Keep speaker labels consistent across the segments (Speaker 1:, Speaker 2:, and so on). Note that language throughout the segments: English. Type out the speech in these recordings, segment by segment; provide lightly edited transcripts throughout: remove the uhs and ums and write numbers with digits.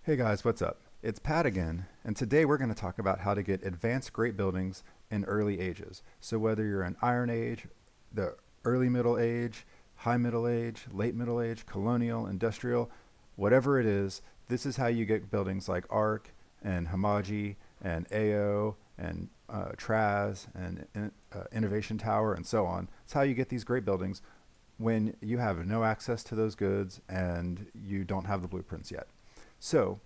Speaker 1: Hey guys, what's up? It's Pat again, and today we're going to talk about how to get advanced great buildings in early ages. So whether you're in Iron Age, the early Middle Age, high Middle Age, late Middle Age, colonial, industrial, whatever it is, this is how you get buildings like Arc and Hamaji and AO and Traz and Innovation Tower and so on. It's how you get these great buildings when you have no access to those goods and you don't have the blueprints yet. So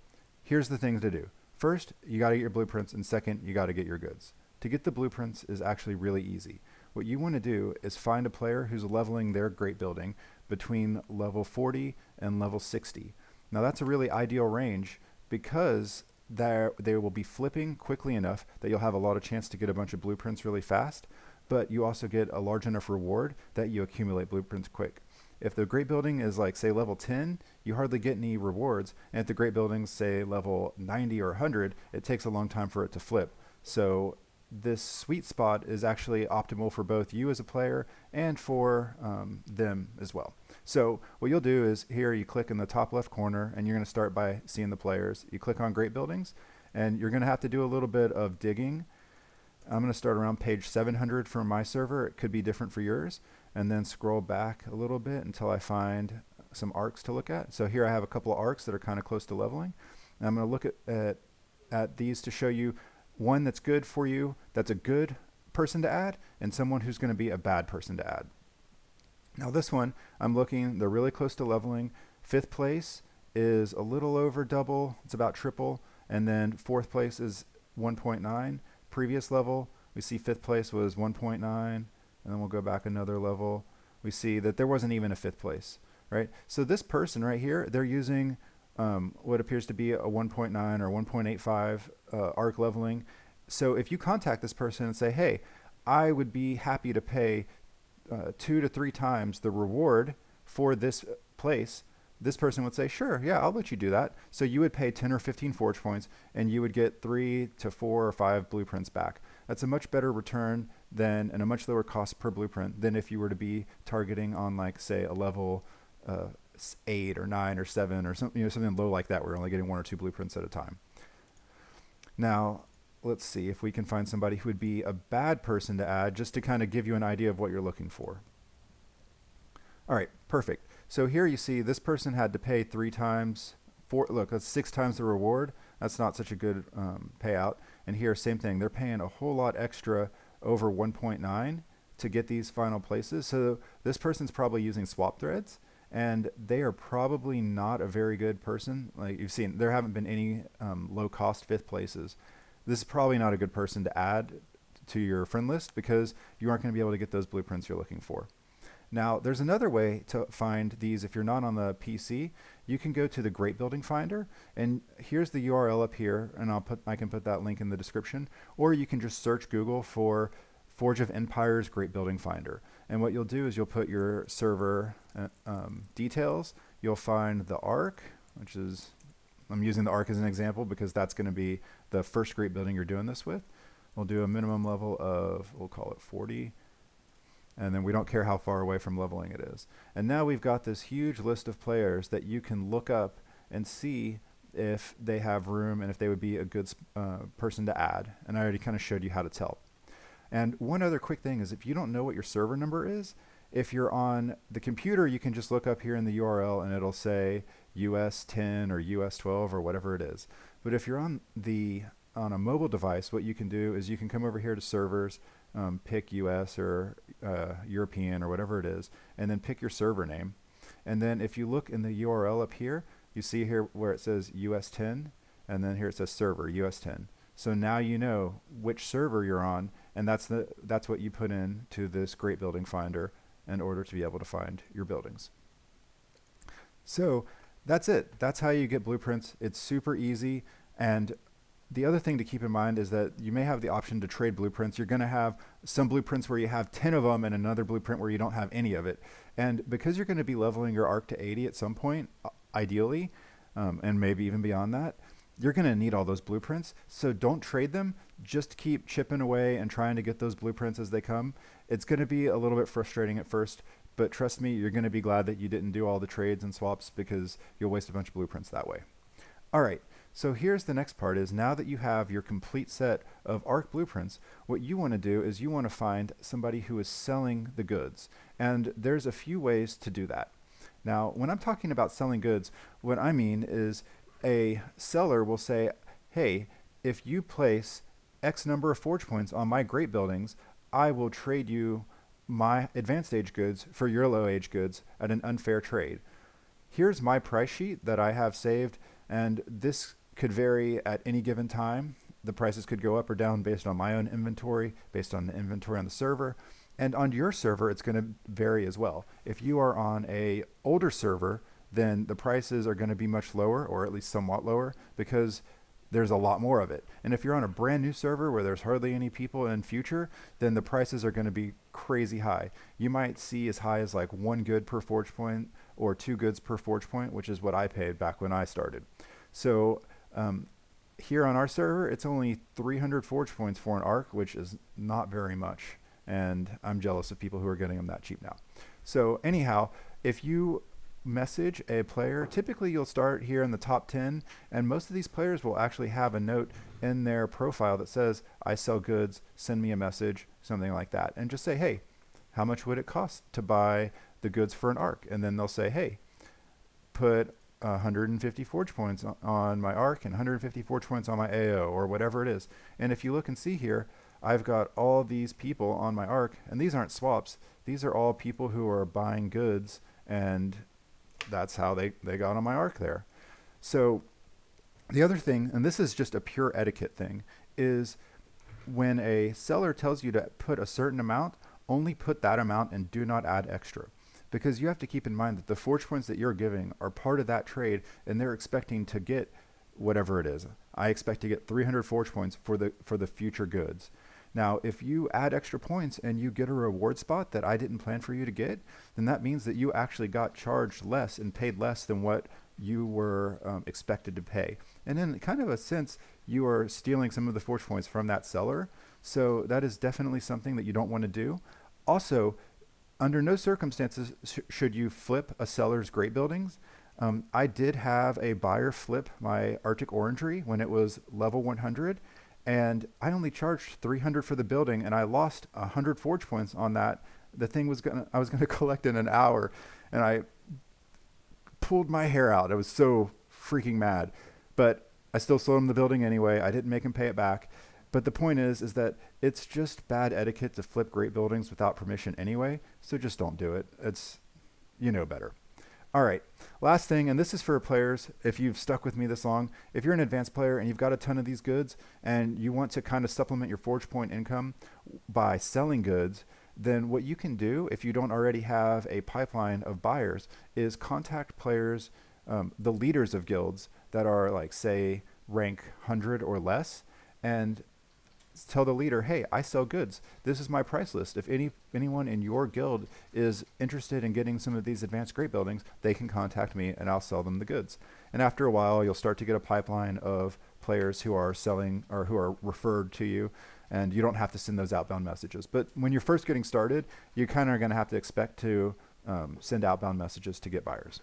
Speaker 1: here's the things to do. First, you got to get your blueprints, and second, you got to get your goods. To get the blueprints is actually really easy. What you want to do is find a player who's leveling their great building between level 40 and level 60. Now that's a really ideal range because they will be flipping quickly enough that you'll have a lot of chance to get a bunch of blueprints really fast, but you also get a large enough reward that you accumulate blueprints quick. If the great building is like, say, level 10, you hardly get any rewards. And if the great building's, say, level 90 or 100, it takes a long time for it to flip. So this sweet spot is actually optimal for both you as a player and for them as well. So what you'll do is here you click in the top left corner, and you're going to start by seeing the players. You click on great buildings, and you're going to have to do a little bit of digging. I'm going to start around page 700 for my server. It could be different for yours. And then scroll back a little bit until I find some arcs to look at. So here I have a couple of arcs that are kind of close to leveling. And I'm going to look at these to show you one that's good for you, that's a good person to add, and someone who's going to be a bad person to add. Now this one, I'm looking, they're really close to leveling. Fifth place is a little over double, it's about triple. And then fourth place is 1.9. Previous level, we see fifth place was 1.9. And then we'll go back another level. We see that there wasn't even a fifth place, right? So this person right here, they're using what appears to be a 1.9 or 1.85 arc leveling. So if you contact this person and say, hey, I would be happy to pay 2 to 3 times the reward for this place, this person would say, sure, yeah, I'll let you do that. So you would pay 10 or 15 forge points, and you would get 3 to 4 or 5 blueprints back. That's a much better return than, and a much lower cost per blueprint than if you were to be targeting on, like, say, a level 8 or 9 or 7 or something, something low like that, where you're only getting 1 or 2 blueprints at a time. Now, let's see if we can find somebody who would be a bad person to add, just to kind of give you an idea of what you're looking for. All right, perfect. So here you see this person had to pay 3 times, look, that's 6 times the reward. That's not such a good payout. And here, same thing. They're paying a whole lot extra over 1.9 to get these final places. So this person's probably using swap threads, and they are probably not a very good person. Like you've seen, there haven't been any low-cost 5th places. This is probably not a good person to add to your friend list because you aren't going to be able to get those blueprints you're looking for. Now, there's another way to find these if you're not on the PC. You can go to the Great Building Finder, and here's the URL up here, and I can put that link in the description, or you can just search Google for Forge of Empires Great Building Finder. And what you'll do is you'll put your server details. You'll find the Arc, which is, I'm using the Arc as an example because that's going to be the first great building you're doing this with. We'll do a minimum level of, we'll call it 40. And then we don't care how far away from leveling it is. And now we've got this huge list of players that you can look up and see if they have room and if they would be a good person to add. And I already kind of showed you how to tell. And one other quick thing is, if you don't know what your server number is, if you're on the computer, you can just look up here in the URL and it'll say US-10 or US-12 or whatever it is. But if you're on a mobile device, what you can do is you can come over here to servers, pick US or European or whatever it is, and then pick your server name. And then if you look in the URL up here, you see here where it says US-10, and then here it says server, US-10. So now you know which server you're on, and that's what you put in to this Great Building Finder in order to be able to find your buildings. So that's it. That's how you get blueprints. It's super easy. And the other thing to keep in mind is that you may have the option to trade blueprints. You're going to have some blueprints where you have 10 of them and another blueprint where you don't have any of it. And because you're going to be leveling your arc to 80 at some point, ideally, and maybe even beyond that, you're going to need all those blueprints. So don't trade them. Just keep chipping away and trying to get those blueprints as they come. It's going to be a little bit frustrating at first, but trust me, you're going to be glad that you didn't do all the trades and swaps because you'll waste a bunch of blueprints that way. All right. So here's the next part is now that you have your complete set of ARC blueprints, what you want to do is you want to find somebody who is selling the goods. And there's a few ways to do that. Now, when I'm talking about selling goods, what I mean is a seller will say, hey, if you place X number of forge points on my great buildings, I will trade you my advanced age goods for your low age goods at an unfair trade. Here's my price sheet that I have saved, and this could vary at any given time. The prices could go up or down based on my own inventory, based on the inventory on the server. And on your server, it's going to vary as well. If you are on a older server, then the prices are going to be much lower, or at least somewhat lower, because there's a lot more of it. And if you're on a brand new server where there's hardly any people in future, then the prices are going to be crazy high. You might see as high as like 1 good per forge point or 2 goods per forge point, which is what I paid back when I started. So here on our server, it's only 300 forge points for an arc, which is not very much. And I'm jealous of people who are getting them that cheap now. So anyhow, if you message a player, typically you'll start here in the top 10, and most of these players will actually have a note in their profile that says, I sell goods, send me a message, something like that. And just say, hey, how much would it cost to buy the goods for an arc? And then they'll say, hey, put 150 forge points on my arc and 150 forge points on my AO, or whatever it is. And if you look and see here, I've got all these people on my arc, and these aren't swaps. These are all people who are buying goods, and that's how they got on my arc there. So the other thing, and this is just a pure etiquette thing, is when a seller tells you to put a certain amount, only put that amount and do not add extra. Because you have to keep in mind that the forge points that you're giving are part of that trade, and they're expecting to get whatever it is. I expect to get 300 forge points for the future goods. Now, if you add extra points and you get a reward spot that I didn't plan for you to get, then that means that you actually got charged less and paid less than what you were expected to pay. And in kind of a sense, you are stealing some of the forge points from that seller. So that is definitely something that you don't want to do. Also, under no circumstances should you flip a seller's great buildings. I did have a buyer flip my Arctic Orangery when it was level 100. And I only charged 300 for the building, and I lost 100 forge points on that. The thing was I was gonna collect in an hour, and I pulled my hair out. I was so freaking mad, but I still sold him the building anyway. I didn't make him pay it back. But the point is that it's just bad etiquette to flip great buildings without permission anyway. So just don't do it. It's, you know better. All right, last thing, and this is for players, if you've stuck with me this long, if you're an advanced player and you've got a ton of these goods and you want to kind of supplement your forge point income by selling goods, then what you can do, if you don't already have a pipeline of buyers, is contact players, the leaders of guilds that are like, say, rank 100 or less, and tell the leader, hey, I sell goods. This is my price list. If anyone in your guild is interested in getting some of these advanced great buildings, they can contact me and I'll sell them the goods. And after a while, you'll start to get a pipeline of players who are selling or who are referred to you, and you don't have to send those outbound messages. But when you're first getting started, you kind of are going to have to expect to send outbound messages to get buyers.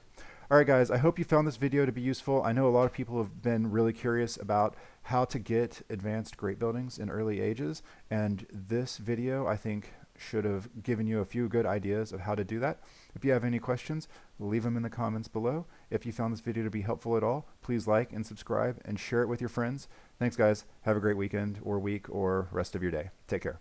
Speaker 1: All right, guys, I hope you found this video to be useful. I know a lot of people have been really curious about how to get advanced great buildings in early ages, and this video, I think, should have given you a few good ideas of how to do that. If you have any questions, leave them in the comments below. If you found this video to be helpful at all, please like and subscribe and share it with your friends. Thanks, guys. Have a great weekend or week or rest of your day. Take care.